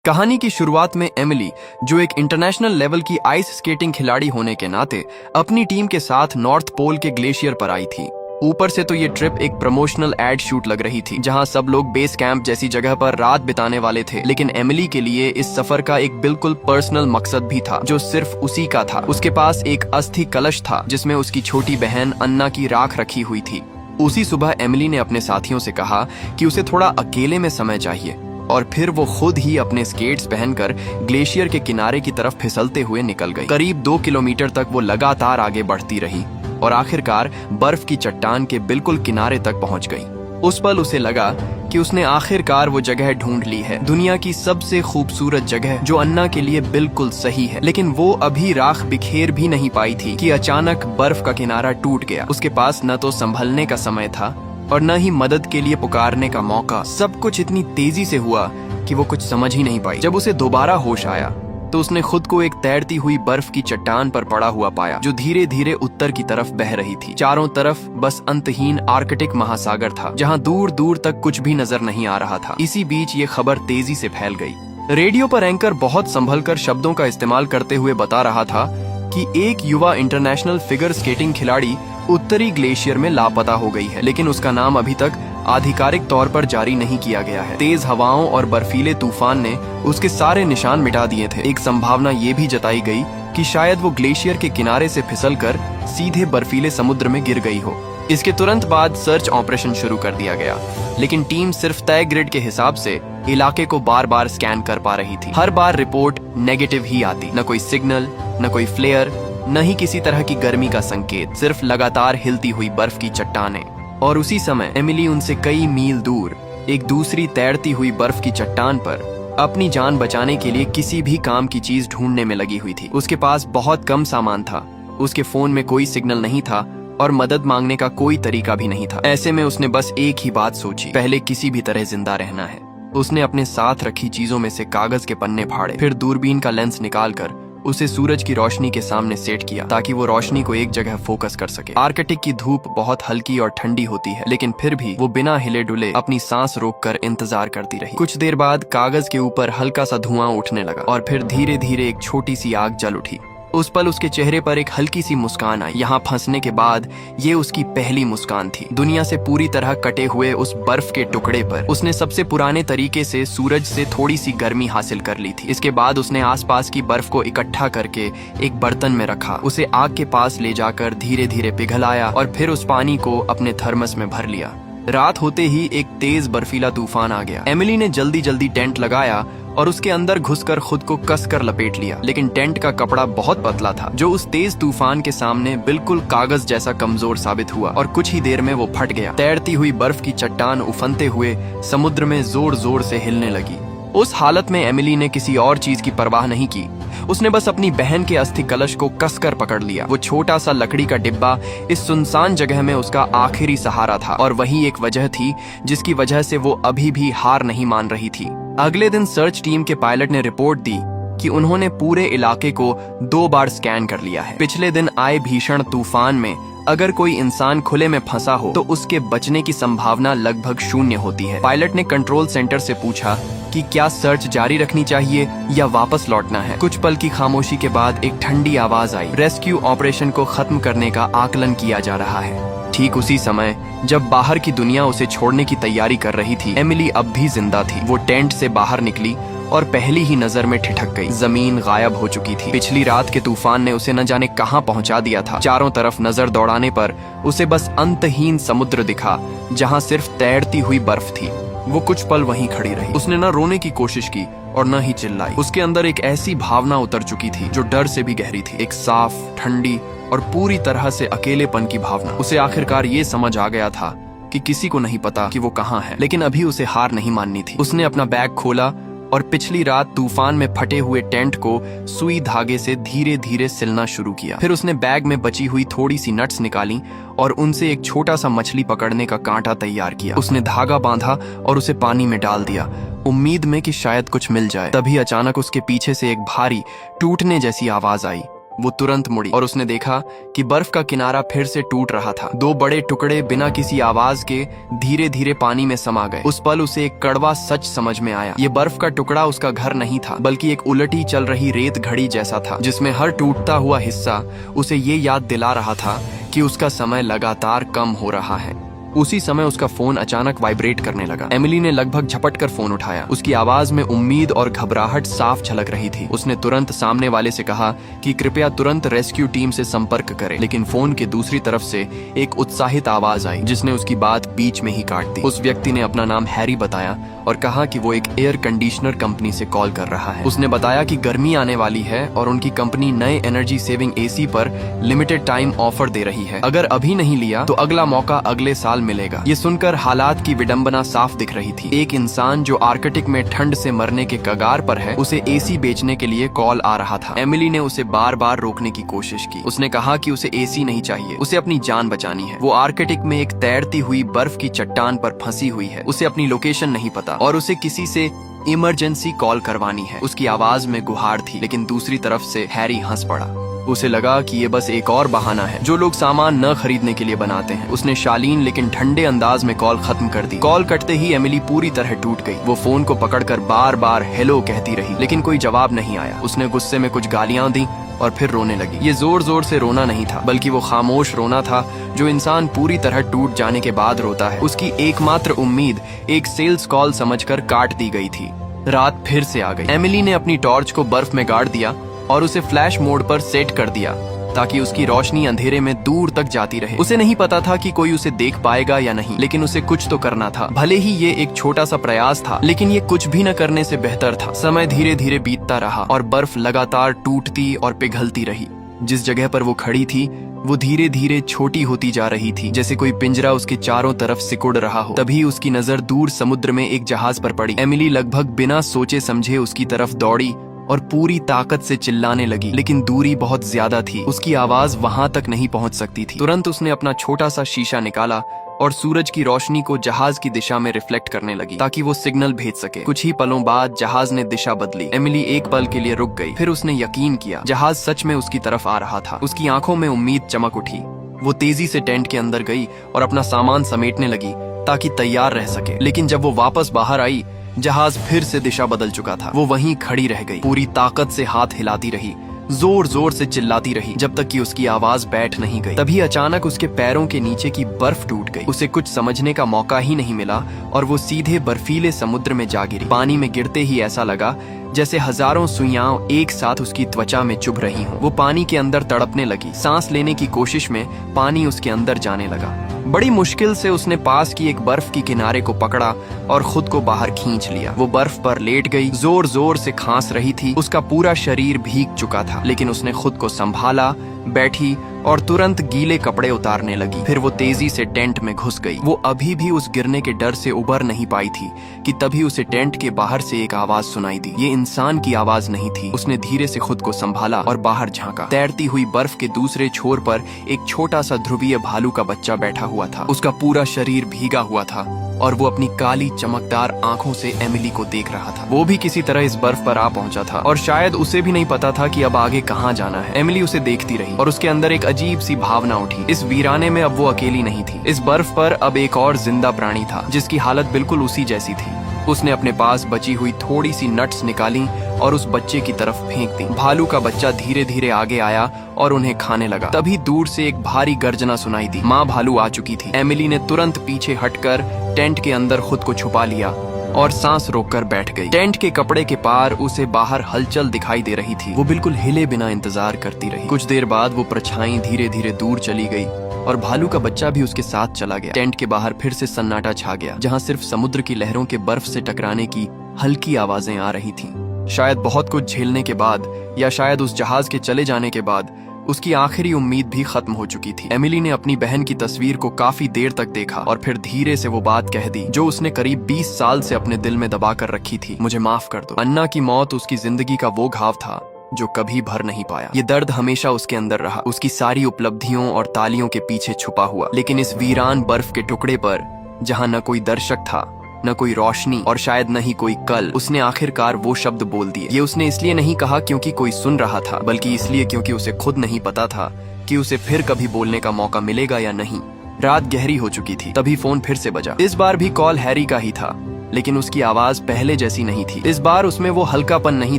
कहानी की शुरुआत में एमिली, जो एक इंटरनेशनल लेवल की आइस स्केटिंग खिलाड़ी होने के नाते अपनी टीम के साथ नॉर्थ पोल के ग्लेशियर पर आई थी। ऊपर से तो ये ट्रिप एक प्रमोशनल एड शूट लग रही थी, जहां सब लोग बेस कैंप जैसी जगह पर रात बिताने वाले थे। लेकिन एमिली के लिए इस सफर का एक बिल्कुल पर्सनल मकसद भी था, जो सिर्फ उसी का था। उसके पास एक अस्थि कलश था, जिसमें उसकी छोटी बहन अन्ना की राख रखी हुई थी। उसी सुबह एमिली ने अपने साथियों से कहा कि उसे थोड़ा अकेले में समय चाहिए, और फिर वो खुद ही अपने स्केट्स पहनकर ग्लेशियर के किनारे की तरफ फिसलते हुए निकल गई। करीब 2 किलोमीटर तक वो लगातार आगे बढ़ती रही और आखिरकार बर्फ की चट्टान के बिल्कुल किनारे तक पहुंच गई। उस पल उसे लगा कि उसने आखिरकार वो जगह ढूंढ ली है, दुनिया की सबसे खूबसूरत जगह, जो अन्ना के लिए बिल्कुल सही है। लेकिन वो अभी राख बिखेर भी नहीं पाई थी कि अचानक बर्फ का किनारा टूट गया। उसके पास न तो संभलने का समय था और न ही मदद के लिए पुकारने का मौका। सब कुछ इतनी तेजी से हुआ कि वो कुछ समझ ही नहीं पाई। जब उसे दोबारा होश आया तो उसने खुद को एक तैरती हुई बर्फ की चट्टान पर पड़ा हुआ पाया, जो धीरे धीरे उत्तर की तरफ बह रही थी। चारों तरफ बस अंतहीन आर्कटिक महासागर था, जहां दूर दूर तक कुछ भी नजर नहीं आ रहा था। इसी बीच ये खबर तेजी से फैल गई। रेडियो पर एंकर बहुत संभलकर शब्दों का इस्तेमाल करते हुए बता रहा था कि एक युवा इंटरनेशनल फिगर स्केटिंग खिलाड़ी उत्तरी ग्लेशियर में लापता हो गई है, लेकिन उसका नाम अभी तक आधिकारिक तौर पर जारी नहीं किया गया है। तेज हवाओं और बर्फीले तूफान ने उसके सारे निशान मिटा दिए थे। एक संभावना ये भी जताई गई कि शायद वो ग्लेशियर के किनारे से फिसलकर सीधे बर्फीले समुद्र में गिर गई हो। इसके तुरंत बाद सर्च ऑपरेशन शुरू कर दिया गया, लेकिन टीम सिर्फ तय ग्रिड के हिसाब से इलाके को बार बार स्कैन कर पा रही थी। हर बार रिपोर्ट नेगेटिव ही आती, न कोई सिग्नल, न कोई फ्लेयर, न ही किसी तरह की गर्मी का संकेत, सिर्फ लगातार हिलती हुई बर्फ की चट्टानें। और उसी समय एमिली उनसे कई मील दूर एक दूसरी तैरती हुई बर्फ की चट्टान पर अपनी जान बचाने के लिए किसी भी काम की चीज ढूंढने में लगी हुई थी। उसके पास बहुत कम सामान था, उसके फोन में कोई सिग्नल नहीं था और मदद मांगने का कोई तरीका भी नहीं था। ऐसे में उसने बस एक ही बात सोची, पहले किसी भी तरह जिंदा रहना है। उसने अपने साथ रखी चीजों में से कागज के पन्ने फाड़े, फिर दूरबीन का लेंस निकालकर उसे सूरज की रोशनी के सामने सेट किया, ताकि वो रोशनी को एक जगह फोकस कर सके। आर्कटिक की धूप बहुत हल्की और ठंडी होती है, लेकिन फिर भी वो बिना हिले डुले अपनी सांस रोककर इंतजार करती रही। कुछ देर बाद कागज के ऊपर हल्का सा धुआं उठने लगा और फिर धीरे धीरे एक छोटी सी आग जल उठी। उस पल उसके चेहरे पर एक हल्की सी मुस्कान आई। यहाँ फंसने के बाद ये उसकी पहली मुस्कान थी। दुनिया से पूरी तरह कटे हुए उस बर्फ के टुकड़े पर उसने सबसे पुराने तरीके से सूरज से थोड़ी सी गर्मी हासिल कर ली थी। इसके बाद उसने आसपास की बर्फ को इकट्ठा करके एक बर्तन में रखा, उसे आग के पास ले जाकर धीरे धीरे पिघलाया और फिर उस पानी को अपने थर्मस में भर लिया। रात होते ही एक तेज बर्फीला तूफान आ गया। एमिली ने जल्दी जल्दी टेंट लगाया और उसके अंदर घुसकर खुद को कसकर लपेट लिया, लेकिन टेंट का कपड़ा बहुत पतला था, जो उस तेज तूफान के सामने बिल्कुल कागज जैसा कमजोर साबित हुआ और कुछ ही देर में वो फट गया। तैरती हुई बर्फ की चट्टान उफनते हुए समुद्र में जोर जोर से हिलने लगी। उस हालत में एमिली ने किसी और चीज की परवाह नहीं की। उसने बस अपनी बहन के अस्थि कलश को कसकर पकड़ लिया। वो छोटा सा लकड़ी का डिब्बा इस सुनसान जगह में उसका आखिरी सहारा था, और वही एक वजह थी जिसकी वजह से वो अभी भी हार नहीं मान रही थी। अगले दिन सर्च टीम के पायलट ने रिपोर्ट दी कि उन्होंने पूरे इलाके को 2 बार स्कैन कर लिया है। पिछले दिन आए भीषण तूफान में अगर कोई इंसान खुले में फंसा हो तो उसके बचने की संभावना लगभग 0 होती है। पायलट ने कंट्रोल सेंटर से पूछा कि क्या सर्च जारी रखनी चाहिए या वापस लौटना है। कुछ पल की खामोशी के बाद एक ठंडी आवाज आई, रेस्क्यू ऑपरेशन को खत्म करने का आकलन किया जा रहा है। ठीक उसी समय जब बाहर की दुनिया उसे छोड़ने की तैयारी कर रही थी, एमिली अब भी जिंदा थी। वो टेंट से बाहर निकली और पहली ही नजर में ठिठक गई। जमीन गायब हो चुकी थी। पिछली रात के तूफान ने उसे न जाने कहां पहुंचा दिया था। चारों तरफ नजर दौड़ाने पर उसे बस अंतहीन समुद्र दिखा, जहां सिर्फ तैरती हुई बर्फ थी। वो कुछ पल वहीं खड़ी रही। उसने न रोने की कोशिश की और न ही चिल्लाई। उसके अंदर एक ऐसी भावना उतर चुकी थी जो डर से भी गहरी थी, एक साफ, ठंडी और पूरी तरह से अकेलेपन की भावना। उसे आखिरकार ये समझ आ गया था कि किसी को नहीं पता कि वो कहाँ है, लेकिन अभी उसे हार नहीं माननी थी। उसने अपना बैग खोला और पिछली रात तूफान में फटे हुए टेंट को सुई धागे से धीरे धीरे सिलना शुरू किया। फिर उसने बैग में बची हुई थोड़ी सी नट्स निकाली और उनसे एक छोटा सा मछली पकड़ने का कांटा तैयार किया। उसने धागा बांधा और उसे पानी में डाल दिया, उम्मीद में कि शायद कुछ मिल जाए। तभी अचानक उसके पीछे से एक भारी टूटने जैसी आवाज आई वो तुरंत मुड़ी और उसने देखा कि बर्फ का किनारा फिर से टूट रहा था। दो बड़े टुकड़े बिना किसी आवाज के धीरे धीरे पानी में समा गए। उस पल उसे एक कड़वा सच समझ में आया। ये बर्फ का टुकड़ा उसका घर नहीं था, बल्कि एक उलटी चल रही रेत घड़ी जैसा था, जिसमें हर टूटता हुआ हिस्सा उसे ये याद दिला रहा था कि उसका समय लगातार कम हो रहा है। उसी समय उसका फोन अचानक वाइब्रेट करने लगा। एमिली ने लगभग झपटकर फोन उठाया। उसकी आवाज में उम्मीद और घबराहट साफ झलक रही थी। उसने तुरंत सामने वाले से कहा कि कृपया तुरंत रेस्क्यू टीम से संपर्क करें, लेकिन फोन के दूसरी तरफ से एक उत्साहित आवाज आई जिसने उसकी बात बीच में ही काट दी। उस व्यक्ति ने अपना नाम हैरी बताया और कहा कि वो एक एयर कंडीशनर कंपनी से कॉल कर रहा है। उसने बताया कि गर्मी आने वाली है और उनकी कंपनी नए एनर्जी सेविंग एसी पर लिमिटेड टाइम ऑफर दे रही है। अगर अभी नहीं लिया तो अगला मौका अगले साल मिलेगा। ये सुनकर हालात की विडंबना साफ दिख रही थी। एक इंसान जो आर्कटिक में ठंड से मरने के कगार पर है, उसे एसी बेचने के लिए कॉल आ रहा था। एमिली ने उसे बार बार रोकने की कोशिश की। उसने कहा कि उसे एसी नहीं चाहिए, उसे अपनी जान बचानी है। वो आर्कटिक में एक तैरती हुई बर्फ की चट्टान पर फंसी हुई है। उसे अपनी लोकेशन नहीं पता और उसे किसी से इमरजेंसी कॉल करवानी है। उसकी आवाज में गुहार थी, लेकिन दूसरी तरफ से हैरी हंस पड़ा। उसे लगा कि ये बस एक और बहाना है जो लोग सामान न खरीदने के लिए बनाते हैं। उसने शालीन लेकिन ठंडे अंदाज में कॉल खत्म कर दी। कॉल कटते ही एमिली पूरी तरह टूट गई। वो फोन को पकड़कर बार बार हेलो कहती रही, लेकिन कोई जवाब नहीं आया। उसने गुस्से में कुछ गालियां दी और फिर रोने लगी। ये जोर जोर से रोना नहीं था, बल्कि वो खामोश रोना था जो इंसान पूरी तरह टूट जाने के बाद रोता है। उसकी एकमात्र उम्मीद एक सेल्स कॉल समझकर काट दी गई थी। रात फिर से आ गई। एमिली ने अपनी टॉर्च को बर्फ में गाड़ दिया और उसे फ्लैश मोड पर सेट कर दिया ताकि उसकी रोशनी अंधेरे में दूर तक जाती रहे। उसे नहीं पता था कि कोई उसे देख पाएगा या नहीं, लेकिन उसे कुछ तो करना था। भले ही ये एक छोटा सा प्रयास था, लेकिन ये कुछ भी न करने से बेहतर था। समय धीरे धीरे बीतता रहा और बर्फ लगातार टूटती और पिघलती रही। जिस जगह पर वो खड़ी थी वो धीरे धीरे छोटी होती जा रही थी, जैसे कोई पिंजरा उसके चारों तरफ सिकुड़ रहा हो। तभी उसकी नजर दूर समुद्र में एक जहाज पर पड़ी। एमिली लगभग बिना सोचे समझे उसकी तरफ दौड़ी और पूरी ताकत से चिल्लाने लगी, लेकिन दूरी बहुत ज्यादा थी। उसकी आवाज वहां तक नहीं पहुंच सकती थी। तुरंत उसने अपना छोटा सा शीशा निकाला और सूरज की रोशनी को जहाज की दिशा में रिफ्लेक्ट करने लगी ताकि वो सिग्नल भेज सके। कुछ ही पलों बाद जहाज ने दिशा बदली। एमिली एक पल के लिए रुक गई, फिर उसने यकीन किया जहाज सच में उसकी तरफ आ रहा था। उसकी आंखों में उम्मीद चमक उठी। वो तेजी से टेंट के अंदर गई और अपना सामान समेटने लगी ताकि तैयार रह सके। लेकिन जब वो वापस बाहर आई, जहाज फिर से दिशा बदल चुका था। वो वहीं खड़ी रह गई, पूरी ताकत से हाथ हिलाती रही, जोर जोर से चिल्लाती रही, जब तक कि उसकी आवाज बैठ नहीं गई। तभी अचानक उसके पैरों के नीचे की बर्फ टूट गई। उसे कुछ समझने का मौका ही नहीं मिला और वो सीधे बर्फीले समुद्र में जा गिरी। पानी में गिरते ही ऐसा लगा जैसे हजारों सुइयां एक साथ उसकी त्वचा में चुभ रही हों। वो पानी के अंदर तड़पने लगी। सांस लेने की कोशिश में पानी उसके अंदर जाने लगा। बड़ी मुश्किल से उसने पास की एक बर्फ की किनारे को पकड़ा और खुद को बाहर खींच लिया। वो बर्फ पर लेट गई, जोर जोर से खांस रही थी। उसका पूरा शरीर भीग चुका था, लेकिन उसने खुद को संभाला, बैठी और तुरंत गीले कपड़े उतारने लगी। फिर वो तेजी से टेंट में घुस गई। वो अभी भी उस गिरने के डर से उबर नहीं पाई थी कि तभी उसे टेंट के बाहर से एक आवाज सुनाई दी। ये इंसान की आवाज नहीं थी। उसने धीरे से खुद को संभाला और बाहर झांका। तैरती हुई बर्फ के दूसरे छोर पर एक छोटा सा ध्रुवीय भालू का बच्चा बैठा हुआ था। उसका पूरा शरीर भीगा हुआ था और वो अपनी काली चमकदार आंखों से एमिली को देख रहा था। वो भी किसी तरह इस बर्फ पर आ पहुंचा था और शायद उसे भी नहीं पता था कि अब आगे कहां जाना है। एमिली उसे देखती रही और उसके अंदर एक अजीब सी भावना उठी। इस वीराने में अब वो अकेली नहीं थी। इस बर्फ पर अब एक और जिंदा प्राणी था जिसकी हालत बिल्कुल उसी जैसी थी। उसने अपने पास बची हुई थोड़ी सी नट्स निकाली और उस बच्चे की तरफ फेंक दी। भालू का बच्चा धीरे धीरे आगे आया और उन्हें खाने लगा। तभी दूर से एक भारी गर्जना सुनाई दी। माँ भालू आ चुकी थी। एमिली ने तुरंत पीछे हटकर टेंट के अंदर खुद को छुपा लिया और सांस रोककर बैठ गई। टेंट के कपड़े के पार उसे बाहर हलचल दिखाई दे रही थी। वो बिल्कुल हिले बिना इंतजार करती रही। कुछ देर बाद वो परछाई धीरे धीरे दूर चली गई और भालू का बच्चा भी उसके साथ चला गया। टेंट के बाहर फिर से सन्नाटा छा गया, जहाँ सिर्फ समुद्र की लहरों के बर्फ से टकराने की हल्की आवाजें आ रही थीं। शायद बहुत कुछ झेलने के बाद या शायद उस जहाज के चले जाने के बाद उसकी आखिरी उम्मीद भी खत्म हो चुकी थी। एमिली ने अपनी बहन की तस्वीर को काफी देर तक देखा और फिर धीरे से वो बात कह दी जो उसने करीब 20 साल से अपने दिल में दबा कर रखी थी। मुझे माफ कर दो। अन्ना की मौत उसकी जिंदगी का वो घाव था जो कभी भर नहीं पाया। ये दर्द हमेशा उसके अंदर रहा, उसकी सारी उपलब्धियों और तालियों के पीछे छुपा हुआ। लेकिन इस वीरान बर्फ के टुकड़े पर जहाँ न कोई दर्शक था न कोई रोशनी और शायद न ही कोई कल। उसने आखिरकार वो शब्द बोल दिए। ये उसने इसलिए नहीं कहा क्योंकि कोई सुन रहा था, बल्कि इसलिए क्योंकि उसे खुद नहीं पता था कि उसे फिर कभी बोलने का मौका मिलेगा या नहीं। रात गहरी हो चुकी थी, तभी फोन फिर से बजा। इस बार भी कॉल हैरी का ही था, लेकिन उसकी आवाज पहले जैसी नहीं थी। इस बार उसमें वो हल्कापन नहीं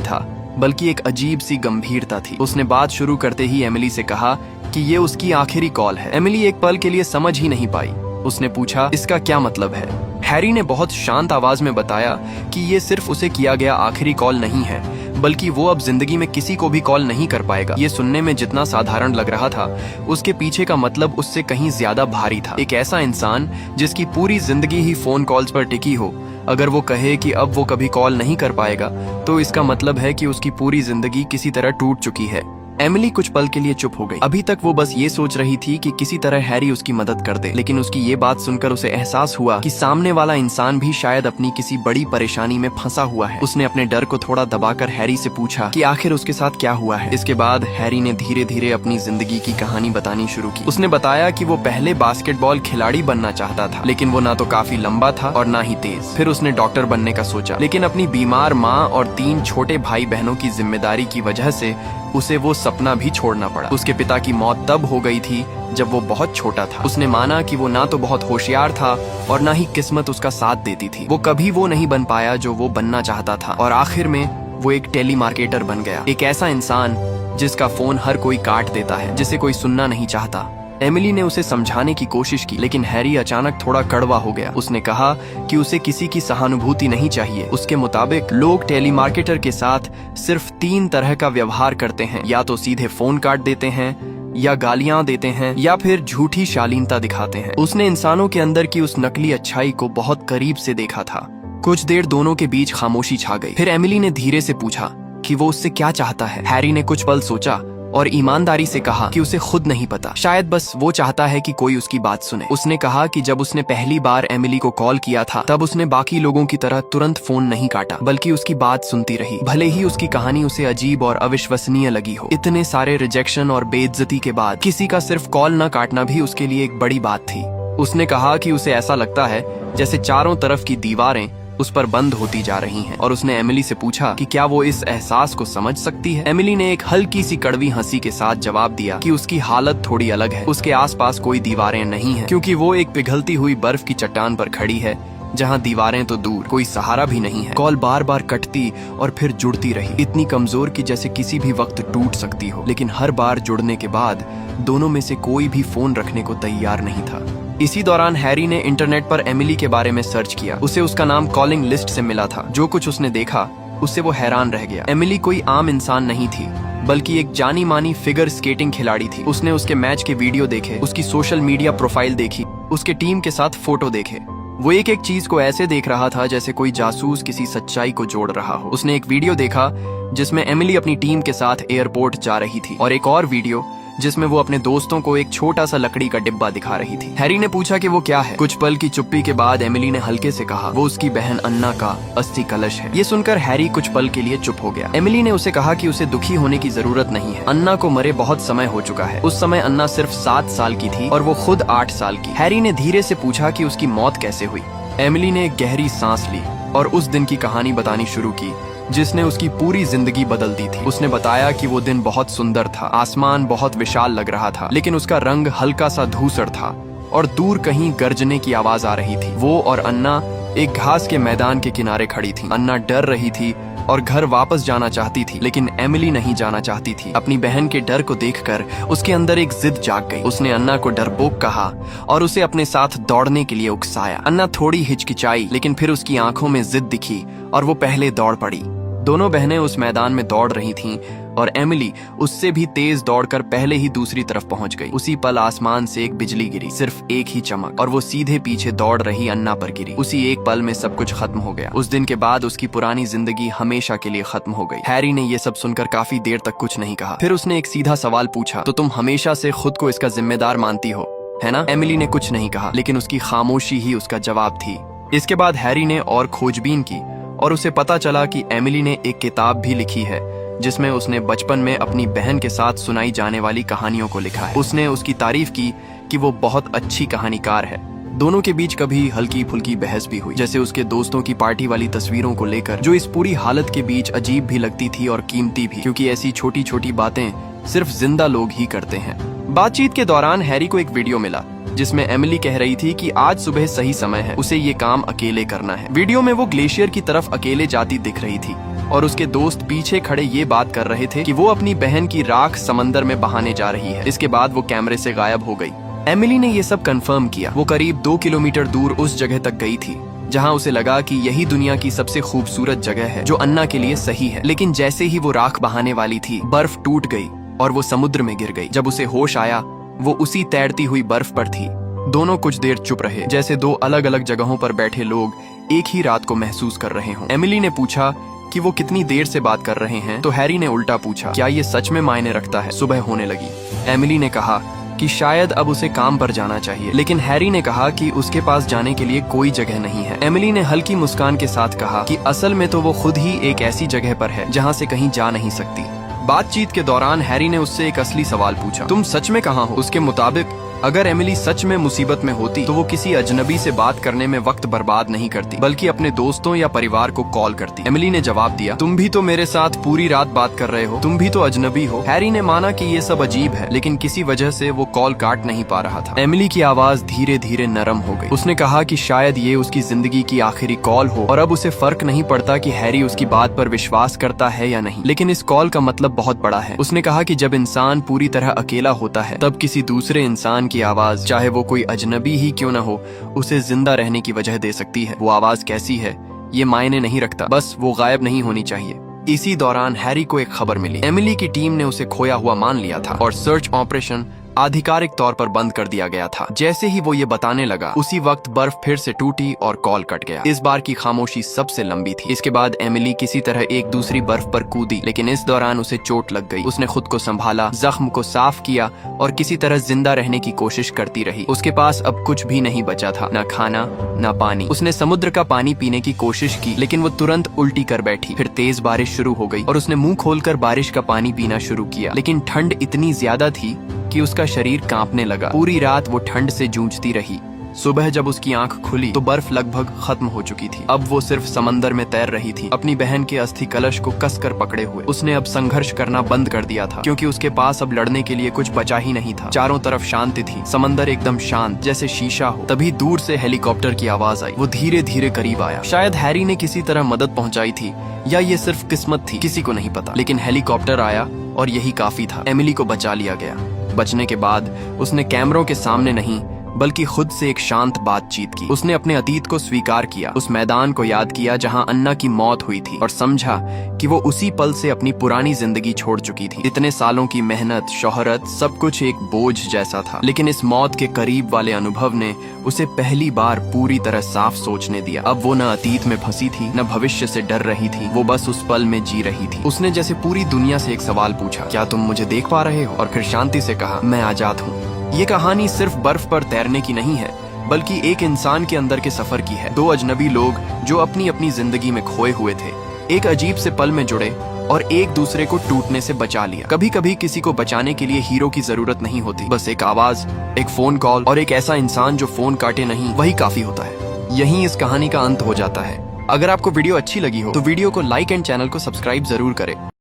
था, बल्कि एक अजीब सी गंभीरता थी। उसने बात शुरू करते ही एमिली से कहा कि ये उसकी आखिरी कॉल है। एमिली एक पल के लिए समझ ही नहीं पाई। उसने पूछा, इसका क्या मतलब है? हैरी ने बहुत शांत आवाज में बताया कि ये सिर्फ उसे किया गया आखिरी कॉल नहीं है, बल्कि वो अब जिंदगी में किसी को भी कॉल नहीं कर पाएगा। ये सुनने में जितना साधारण लग रहा था, उसके पीछे का मतलब उससे कहीं ज्यादा भारी था। एक ऐसा इंसान जिसकी पूरी जिंदगी ही फोन कॉल्स पर टिकी हो, अगर वो कहे कि अब वो कभी कॉल नहीं कर पाएगा, तो इसका मतलब है कि उसकी पूरी जिंदगी किसी तरह टूट चुकी है। एमिली कुछ पल के लिए चुप हो गई। अभी तक वो बस ये सोच रही थी कि किसी तरह हैरी उसकी मदद कर दे, लेकिन उसकी ये बात सुनकर उसे एहसास हुआ कि सामने वाला इंसान भी शायद अपनी किसी बड़ी परेशानी में फंसा हुआ है। उसने अपने डर को थोड़ा दबाकर हैरी से पूछा कि आखिर उसके साथ क्या हुआ है। इसके बाद हैरी ने धीरे धीरे अपनी जिंदगी की कहानी बतानी शुरू की। उसने बताया कि वो पहले बास्केटबॉल खिलाड़ी बनना चाहता था, लेकिन वो ना तो काफी लंबा था और ना ही तेज। फिर उसने डॉक्टर बनने का सोचा, लेकिन अपनी बीमार माँ और 3 छोटे भाई बहनों की जिम्मेदारी की वजह से उसे वो सपना भी छोड़ना पड़ा। उसके पिता की मौत तब हो गई थी जब वो बहुत छोटा था। उसने माना कि वो ना तो बहुत होशियार था और ना ही किस्मत उसका साथ देती थी। वो कभी वो नहीं बन पाया जो वो बनना चाहता था, और आखिर में वो एक टेलीमार्केटर बन गया। एक ऐसा इंसान जिसका फोन हर कोई काट देता है, जिसे कोई सुनना नहीं चाहता। एमिली ने उसे समझाने की कोशिश की, लेकिन हैरी अचानक थोड़ा कड़वा हो गया। उसने कहा कि उसे किसी की सहानुभूति नहीं चाहिए। उसके मुताबिक लोग टेलीमार्केटर के साथ सिर्फ 3 तरह का व्यवहार करते हैं, या तो सीधे फोन काट देते हैं, या गालियां देते हैं, या फिर झूठी शालीनता दिखाते हैं। उसने इंसानों के अंदर की उस नकली अच्छाई को बहुत करीब से देखा था। कुछ देर दोनों के बीच खामोशी छा गई। फिर एमिली ने धीरे से पूछा कि वो उससे क्या चाहता है। हैरी ने कुछ पल सोचा और ईमानदारी से कहा कि उसे खुद नहीं पता, शायद बस वो चाहता है कि कोई उसकी बात सुने। उसने कहा कि जब उसने पहली बार एमिली को कॉल किया था, तब उसने बाकी लोगों की तरह तुरंत फोन नहीं काटा, बल्कि उसकी बात सुनती रही, भले ही उसकी कहानी उसे अजीब और अविश्वसनीय लगी हो। इतने सारे रिजेक्शन और बेइज्जती के बाद किसी का सिर्फ कॉल न काटना भी उसके लिए एक बड़ी बात थी। उसने कहा कि उसे ऐसा लगता है जैसे चारों तरफ की दीवारें उस पर बंद होती जा रही हैं, और उसने एमिली से पूछा कि क्या वो इस एहसास को समझ सकती है। एमिली ने एक हल्की सी कड़वी हंसी के साथ जवाब दिया कि उसकी हालत थोड़ी अलग है। उसके आसपास कोई दीवारें नहीं हैं, क्योंकि वो एक पिघलती हुई बर्फ की चट्टान पर खड़ी है, जहाँ दीवारें तो दूर, कोई सहारा भी नहीं है। कॉल बार बार कटती और फिर जुड़ती रही, इतनी कमजोर कि जैसे किसी भी वक्त टूट सकती हो। लेकिन हर बार जुड़ने के बाद दोनों में से कोई भी फोन रखने को तैयार नहीं था। इसी दौरान हैरी ने इंटरनेट पर एमिली के बारे में सर्च किया। उसे उसका नाम कॉलिंग लिस्ट से मिला था। जो कुछ उसने देखा उससे वो हैरान रह गया। एमिली कोई आम इंसान नहीं थी, बल्कि एक जानी मानी फिगर स्केटिंग खिलाड़ी थी। उसने उसके मैच के वीडियो देखे, उसकी सोशल मीडिया प्रोफाइल देखी, उसके टीम के साथ फोटो देखे। वो एक एक चीज को ऐसे देख रहा था जैसे कोई जासूस किसी सच्चाई को जोड़ रहा हो। उसने एक वीडियो देखा जिसमें एमिली अपनी टीम के साथ एयरपोर्ट जा रही थी, और एक और वीडियो जिसमें वो अपने दोस्तों को एक छोटा सा लकड़ी का डिब्बा दिखा रही थी। हैरी ने पूछा कि वो क्या है। कुछ पल की चुप्पी के बाद एमिली ने हल्के से कहा, वो उसकी बहन अन्ना का अस्थि कलश है। ये सुनकर हैरी कुछ पल के लिए चुप हो गया। एमिली ने उसे कहा कि उसे दुखी होने की जरूरत नहीं है। अन्ना को मरे बहुत समय हो चुका है। उस समय अन्ना सिर्फ 7 साल की थी और वो खुद 8 साल की। हैरी ने धीरे से पूछा कि उसकी मौत कैसे हुई। एमिली ने एक गहरी सांस ली और उस दिन की कहानी बतानी शुरू की जिसने उसकी पूरी जिंदगी बदल दी थी। उसने बताया कि वो दिन बहुत सुंदर था, आसमान बहुत विशाल लग रहा था, लेकिन उसका रंग हल्का सा धूसर था और दूर कहीं गर्जने की आवाज आ रही थी। वो और अन्ना एक घास के मैदान के किनारे खड़ी थी। अन्ना डर रही थी और घर वापस जाना चाहती थी, लेकिन एमिली नहीं जाना चाहती थी। अपनी बहन के डर को देखकर उसके अंदर एक जिद जाग गई। उसने अन्ना को डरपोक कहा और उसे अपने साथ दौड़ने के लिए उकसाया। अन्ना थोड़ी हिचकिचाई, लेकिन फिर उसकी आंखों में जिद दिखी और वो पहले दौड़ पड़ी। दोनों बहनें उस मैदान में दौड़ रही थीं और एमिली उससे भी तेज दौड़कर पहले ही दूसरी तरफ पहुंच गई। उसी पल आसमान से एक बिजली गिरी, सिर्फ एक ही चमक, और वो सीधे पीछे दौड़ रही अन्ना पर गिरी। उसी एक पल में सब कुछ खत्म हो गया। उस दिन के बाद उसकी पुरानी जिंदगी हमेशा के लिए खत्म हो गई। हैरी ने ये सब सुनकर काफी देर तक कुछ नहीं कहा। फिर उसने एक सीधा सवाल पूछा, तो तुम हमेशा से खुद को इसका जिम्मेदार मानती हो, है ना? एमिली ने कुछ नहीं कहा, लेकिन उसकी खामोशी ही उसका जवाब थी। इसके बाद हैरी ने और खोजबीन की और उसे पता चला कि एमिली ने एक किताब भी लिखी है जिसमें उसने बचपन में अपनी बहन के साथ सुनाई जाने वाली कहानियों को लिखा है। उसने उसकी तारीफ की कि वो बहुत अच्छी कहानीकार है। दोनों के बीच कभी हल्की फुल्की बहस भी हुई, जैसे उसके दोस्तों की पार्टी वाली तस्वीरों को लेकर, जो इस पूरी हालत के बीच अजीब भी लगती थी और कीमती भी, क्योंकि ऐसी छोटी छोटी बातें सिर्फ जिंदा लोग ही करते हैं। बातचीत के दौरान हैरी को एक वीडियो मिला जिसमें एमिली कह रही थी कि आज सुबह सही समय है, उसे ये काम अकेले करना है। वीडियो में वो ग्लेशियर की तरफ अकेले जाती दिख रही थी और उसके दोस्त पीछे खड़े ये बात कर रहे थे कि वो अपनी बहन की राख समंदर में बहाने जा रही है। इसके बाद वो कैमरे से गायब हो गई। एमिली ने ये सब कंफर्म किया। वो करीब 2 किलोमीटर दूर उस जगह तक गई थी जहां उसे लगा कि यही दुनिया की सबसे खूबसूरत जगह है जो अन्ना के लिए सही है। लेकिन जैसे ही वो राख बहाने वाली थी, बर्फ टूट गई और वो समुद्र में गिर गई। जब उसे होश आया, वो उसी तैरती हुई बर्फ पर थी। दोनों कुछ देर चुप रहे, जैसे दो अलग अलग जगहों पर बैठे लोग एक ही रात को महसूस कर रहे हों। एमिली ने पूछा कि वो कितनी देर से बात कर रहे हैं, तो हैरी ने उल्टा पूछा, क्या ये सच में मायने रखता है? सुबह होने लगी। एमिली ने कहा कि शायद अब उसे काम पर जाना चाहिए, लेकिन हैरी ने कहा कि उसके पास जाने के लिए कोई जगह नहीं है। एमिली ने हल्की मुस्कान के साथ कहा कि असल में तो वो खुद ही एक ऐसी जगह पर है जहाँ से कहीं जा नहीं सकती। बातचीत के दौरान हैरी ने उससे एक असली सवाल पूछा, तुम सच में कहाँ हो? उसके मुताबिक अगर एमिली सच में मुसीबत में होती तो वो किसी अजनबी से बात करने में वक्त बर्बाद नहीं करती, बल्कि अपने दोस्तों या परिवार को कॉल करती। एमिली ने जवाब दिया, तुम भी तो मेरे साथ पूरी रात बात कर रहे हो, तुम भी तो अजनबी हो। हैरी ने माना कि ये सब अजीब है, लेकिन किसी वजह से वो कॉल काट नहीं पा रहा था। एमिली की आवाज धीरे धीरे नरम हो गई। उसने कहा कि शायद ये उसकी जिंदगी की आखिरी कॉल हो और अब उसे फर्क नहीं पड़ता कि हैरी उसकी बात पर विश्वास करता है या नहीं, लेकिन इस कॉल का मतलब बहुत बड़ा है। उसने कहा कि जब इंसान पूरी तरह अकेला होता है, तब किसी दूसरे इंसान की आवाज, चाहे वो कोई अजनबी ही क्यों न हो, उसे जिंदा रहने की वजह दे सकती है। वो आवाज कैसी है ये मायने नहीं रखता, बस वो गायब नहीं होनी चाहिए। इसी दौरान हैरी को एक खबर मिली। एमिली की टीम ने उसे खोया हुआ मान लिया था और सर्च ऑपरेशन आधिकारिक तौर पर बंद कर दिया गया था। जैसे ही वो ये बताने लगा, उसी वक्त बर्फ फिर से टूटी और कॉल कट गया। इस बार की खामोशी सबसे लंबी थी। इसके बाद एमिली किसी तरह एक दूसरी बर्फ पर कूदी, लेकिन इस दौरान उसे चोट लग गई। उसने खुद को संभाला, जख्म को साफ किया और किसी तरह जिंदा रहने की कोशिश करती रही। उसके पास अब कुछ भी नहीं बचा था, न खाना न पानी। उसने समुद्र का पानी पीने की कोशिश की, लेकिन वो तुरंत उल्टी कर बैठी। फिर तेज बारिश शुरू हो गई और उसने मुंह खोलकर बारिश का पानी पीना शुरू किया, लेकिन ठंड इतनी ज्यादा थी कि उसका शरीर कांपने लगा। पूरी रात वो ठंड से जूझती रही। सुबह जब उसकी आंख खुली तो बर्फ लगभग खत्म हो चुकी थी। अब वो सिर्फ समंदर में तैर रही थी, अपनी बहन के अस्थि कलश को कसकर पकड़े हुए। उसने अब संघर्ष करना बंद कर दिया था, क्योंकि उसके पास अब लड़ने के लिए कुछ बचा ही नहीं था। चारों तरफ शांति थी, समंदर एकदम शांत, जैसे शीशा हो। तभी दूर से हेलीकॉप्टर की आवाज आई। वो धीरे धीरे करीब आया। शायद हैरी ने किसी तरह मदद पहुंचाई थी या ये सिर्फ किस्मत थी, किसी को नहीं पता। लेकिन हेलीकॉप्टर आया और यही काफी था। एमिली को बचा लिया गया। बचने के बाद उसने कैमरों के सामने नहीं, बल्कि खुद से एक शांत बातचीत की। उसने अपने अतीत को स्वीकार किया, उस मैदान को याद किया जहां अन्ना की मौत हुई थी, और समझा कि वो उसी पल से अपनी पुरानी जिंदगी छोड़ चुकी थी। इतने सालों की मेहनत, शोहरत, सब कुछ एक बोझ जैसा था। लेकिन इस मौत के करीब वाले अनुभव ने उसे पहली बार पूरी तरह साफ सोचने दिया। अब वो न अतीत में फंसी थी, न भविष्य से डर रही थी। वो बस उस पल में जी रही थी। उसने जैसे पूरी दुनिया से एक सवाल पूछा, क्या तुम मुझे देख पा रहे हो? और फिर शांति से कहा, मैं आजाद हूँ। ये कहानी सिर्फ बर्फ पर तैरने की नहीं है, बल्कि एक इंसान के अंदर के सफर की है। दो अजनबी लोग जो अपनी अपनी जिंदगी में खोए हुए थे, एक अजीब से पल में जुड़े और एक दूसरे को टूटने से बचा लिया। कभी कभी किसी को बचाने के लिए हीरो की जरूरत नहीं होती, बस एक आवाज, एक फोन कॉल और एक ऐसा इंसान जो फोन काटे नहीं, वही काफी होता है। यहीं इस कहानी का अंत हो जाता है। अगर आपको वीडियो अच्छी लगी हो तो वीडियो को लाइक एंड चैनल को सब्सक्राइब जरूर करें।